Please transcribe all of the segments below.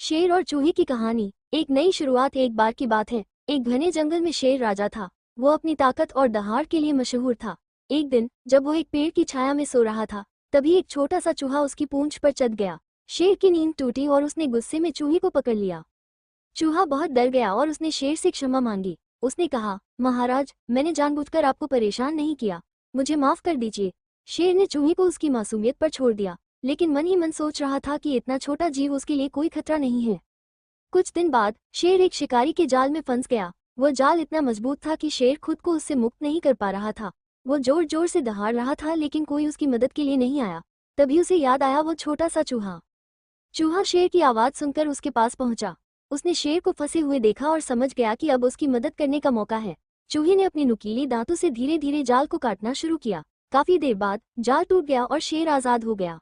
शेर और चूहे की कहानी। एक नई शुरुआत। एक बार की बात है, एक घने जंगल में शेर राजा था। वो अपनी ताकत और दहाड़ के लिए मशहूर था। एक दिन जब वो एक पेड़ की छाया में सो रहा था, तभी एक छोटा सा चूहा उसकी पूंछ पर चढ़ गया। शेर की नींद टूटी और उसने गुस्से में चूहे को पकड़ लिया। चूहा बहुत डर गया और उसने शेर से क्षमा मांगी। उसने कहा, महाराज, मैंने जानबूझकर आपको परेशान नहीं किया, मुझे माफ कर दीजिए। शेर ने चूहे को उसकी मासूमियत पर छोड़ दिया, लेकिन मन ही मन सोच रहा था कि इतना छोटा जीव उसके लिए कोई खतरा नहीं है। कुछ दिन बाद शेर एक शिकारी के जाल में फंस गया। वह जाल इतना मजबूत था कि शेर खुद को उससे मुक्त नहीं कर पा रहा था। वो जोर जोर से दहाड़ रहा था, लेकिन कोई उसकी मदद के लिए नहीं आया। तभी उसे याद आया वो छोटा सा चूहा। चूहा शेर की आवाज सुनकर उसके पास पहुंचा। उसने शेर को फंसे हुए देखा और समझ गया कि अब उसकी मदद करने का मौका है। चूहे ने अपनी नुकीली दांतों से धीरे धीरे जाल को काटना शुरू किया। काफी देर बाद जाल टूट गया और शेर आजाद हो गया।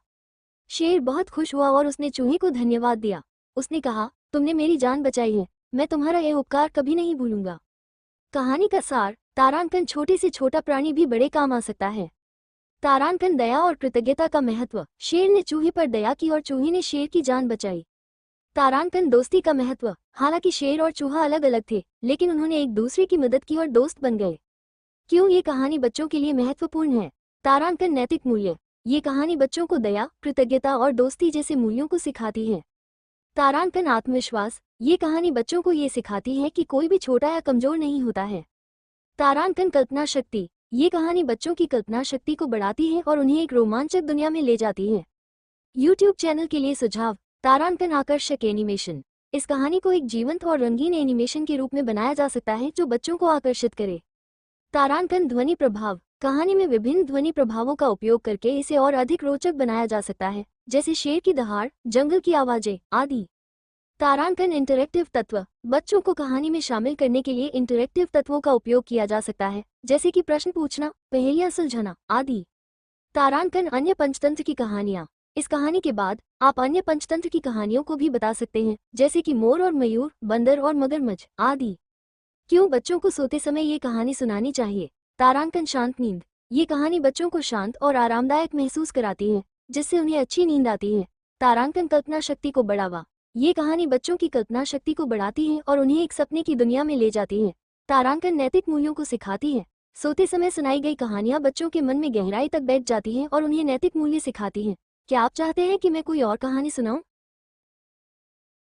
शेर बहुत खुश हुआ और उसने चूहे को धन्यवाद दिया। उसने कहा, तुमने मेरी जान बचाई है, मैं तुम्हारा यह उपकार कभी नहीं भूलूंगा। कहानी का सार। तारांकन। छोटे से छोटा प्राणी भी बड़े काम आ सकता है। तारांकन। दया और कृतज्ञता का महत्व। शेर ने चूहे पर दया की और चूहे ने शेर की जान बचाई। तारांकन। दोस्ती का महत्व। हालांकि शेर और चूहा अलग अलग थे, लेकिन उन्होंने एक दूसरे की मदद की और दोस्त बन गए। क्यों ये कहानी बच्चों के लिए महत्वपूर्ण है? तारांकन। नैतिक मूल्य। ये कहानी बच्चों को दया, कृतज्ञता और दोस्ती जैसे मूल्यों को सिखाती है। तारांकन। आत्मविश्वास। ये कहानी बच्चों को ये सिखाती है कि कोई भी छोटा या कमजोर नहीं होता है। तारांकन। कल्पना शक्ति। ये कहानी बच्चों की कल्पना शक्ति को बढ़ाती है और उन्हें एक रोमांचक दुनिया में ले जाती है। YouTube चैनल के लिए सुझाव। तारांकन। आकर्षक एनिमेशन। इस कहानी को एक जीवंत और रंगीन एनिमेशन के रूप में बनाया जा सकता है जो बच्चों को आकर्षित करे। तारांकन। ध्वनि प्रभाव। कहानी में विभिन्न ध्वनि प्रभावों का उपयोग करके इसे और अधिक रोचक बनाया जा सकता है, जैसे शेर की दहाड़, जंगल की आवाजें आदि। तारांकन। इंटरैक्टिव तत्व। बच्चों को कहानी में शामिल करने के लिए इंटरैक्टिव तत्वों का उपयोग किया जा सकता है, जैसे कि प्रश्न पूछना, पहेलियां सुलझाना आदि। तारांकन। अन्य पंचतंत्र की कहानियां। इस कहानी के बाद आप अन्य पंचतंत्र की कहानियों को भी बता सकते हैं, जैसे कि मोर और मयूर, बंदर और मगरमच्छ आदि। क्यों बच्चों को सोते समय ये कहानी सुनानी चाहिए? तारांकन। शांत नींद। ये कहानी बच्चों को शांत और आरामदायक महसूस कराती है, जिससे उन्हें अच्छी नींद आती है। तारांकन। कल्पना शक्ति को बढ़ावा। ये कहानी बच्चों की कल्पना शक्ति को बढ़ाती है और उन्हें एक सपने की दुनिया में ले जाती है। तारांकन। नैतिक मूल्यों को सिखाती है। सोते समय सुनाई गई कहानियां बच्चों के मन में गहराई तक बैठ जाती हैं और उन्हें नैतिक मूल्य सिखाती हैं। क्या आप चाहते हैं कि मैं कोई और कहानी सुनाऊं?